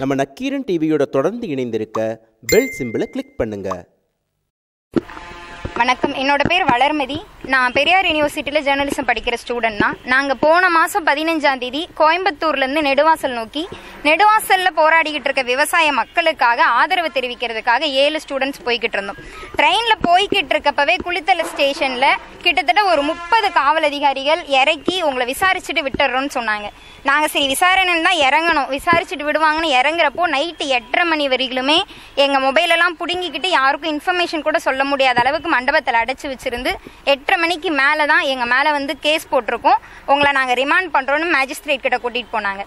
நம்ம நக்கீரன் டிவியோட தொடர்ந்து இணைந்திருக்க பெல் சிம்பிளை கிளிக் பண்ணுங்க. வணக்கம், என்னோட பேர் வளர்மதி. நான் பெரியார் யூனிவர்சிட்டியில் ஜேர்னலிசம் படிக்கிற ஸ்டூடெண்ட் தான். நாங்கள் போன மாதம் 15ஆம் தேதி கோயம்புத்தூர்லேருந்து நெடுவாசல் நோக்கி நெடுவாசலில் போராடிக்கிட்டு இருக்க விவசாய மக்களுக்காக ஆதரவு தெரிவிக்கிறதுக்காக 7 ஸ்டூடெண்ட்ஸ் போய்கிட்டு இருந்தோம். ட்ரெயினில் போய்கிட்டு இருக்கப்பவே குளித்தலை ஸ்டேஷனில் கிட்டத்தட்ட ஒரு 30 காவல் அதிகாரிகள் இறக்கி உங்களை விசாரிச்சுட்டு விட்டுறோன்னு சொன்னாங்க. நாங்கள் சரி விசாரணைன்னு தான் இறங்கணும், விசாரிச்சுட்டு விடுவாங்கன்னு இறங்குறப்போ நைட்டு 8:30 மணி வரையிலுமே எங்கள் மொபைலெல்லாம் பிடுங்கிக்கிட்டு யாருக்கும் இன்ஃபர்மேஷன் கூட சொல்ல முடியாத அளவுக்கு மண்டபத்தில் அடைச்சி வச்சிருந்து 8:30 மணிக்கு மேலே தான் எங்கள் மேலே வந்து கேஸ் போட்டிருக்கோம், உங்களை நாங்கள் ரிமாண்ட் பண்ணுறோன்னு மேஜிஸ்ட்ரேட் கிட்ட கூட்டிகிட்டு போனாங்க.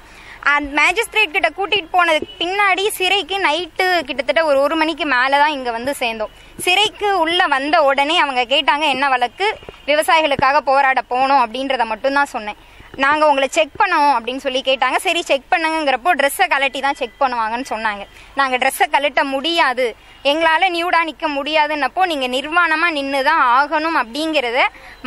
அந்த மேஜிஸ்ட்ரேட் கிட்ட கூட்டிகிட்டு போனதுக்கு பின்னாடி சிறைக்கு நைட்டு கிட்டத்தட்ட ஒரு 1 மணிக்கு மேலே தான் இங்கே வந்து சேர்ந்தோம். சிறைக்கு உள்ளே வந்த உடனே அவங்க கேட்டாங்க என்ன வழக்கு, விவசாயிகளுக்காக போராட போனோம் அப்படின்றத மட்டும்தான் சொன்னேன். நாங்கள் உங்களை செக் பண்ணோம் அப்படின்னு சொல்லி கேட்டாங்க. சரி செக் பண்ணுங்கிறப்போ ட்ரெஸ்ஸை கலட்டி தான் செக் பண்ணுவாங்கன்னு சொன்னாங்க. நாங்கள் ட்ரெஸ்ஸை கலட்ட முடியாது, எங்களால் நியூடாக நிற்க முடியாதுன்னப்போ நீங்கள் நிர்வாணமாக நின்று தான் ஆகணும் அப்படிங்கிறத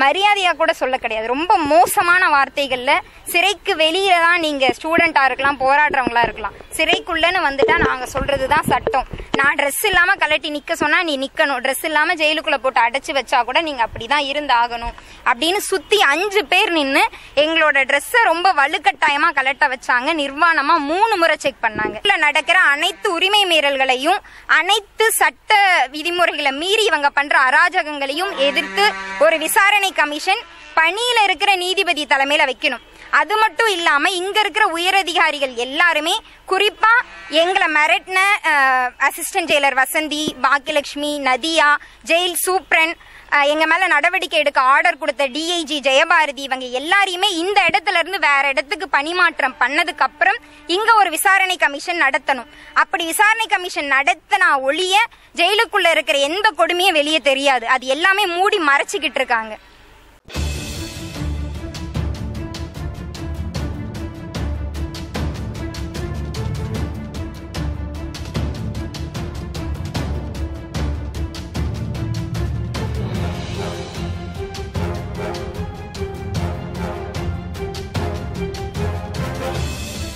மரியாதையாக கூட சொல்ல கிடையாது. ரொம்ப மோசமான வார்த்தைகளில் சிறைக்கு வெளியில தான் நீங்கள் ஸ்டூடெண்ட்டாக இருக்கலாம், போராடுறவங்களா இருக்கலாம், சிறைக்குள்ளேன்னு வந்துட்டா நாங்கள் சொல்கிறது தான் சட்டம். நான் ட்ரெஸ் இல்லாமல் கலட்டி நிற்க சொன்னால் நீ நிற்கணும், ட்ரெஸ் இல்லாமல் ஜெயிலுக்குள்ளே போட்டு அடைச்சி வச்சா கூட நீங்கள் அப்படி தான் இருந்தாகணும் அப்படின்னு சுற்றி 5 பேர் நின்று எங்களோட ட்ரெஸ்ஸை ரொம்ப வலுக்கட்டாயமாக கலட்ட வச்சாங்க. நிர்வாணமாக 3 முறை செக் பண்ணாங்க. இதில் நடக்கிற அனைத்து உரிமை மீறல்களையும் அனைத்து சட்ட விதிமுறைகளை மீறி இவங்க பண்ற அராஜகங்களையும் எதிர்த்து ஒரு விசாரணை கமிஷன் பணியில இருக்கிற நீதிபதி தலைமையில வைக்கணும். அது மட்டும் இல்லாம இங்க இருக்கிற உயரதிகாரிகள் எல்லாருமே, குறிப்பா எங்களை மிரட்டின assistant jailer Vasanthi, Bhagyalakshmi, Nadhiya, jail சூப்ரன், எங்க மேல நடவடிக்கை எடுக்க ஆர்டர் கொடுத்த டிஐஜி ஜெயபாரதி, இவங்க எல்லாரையுமே இந்த இடத்துல இருந்து வேற இடத்துக்கு பணிமாற்றம் பண்ணதுக்கு அப்புறம் இங்க ஒரு விசாரணை கமிஷன் நடத்தணும். அப்படி விசாரணை கமிஷன் நடத்தினா ஒழிய ஜெயிலுக்குள்ள இருக்கிற எந்த கொடுமையும் வெளியே தெரியாது. அது எல்லாமே மூடி மறைச்சிக்கிட்டு இருக்காங்க.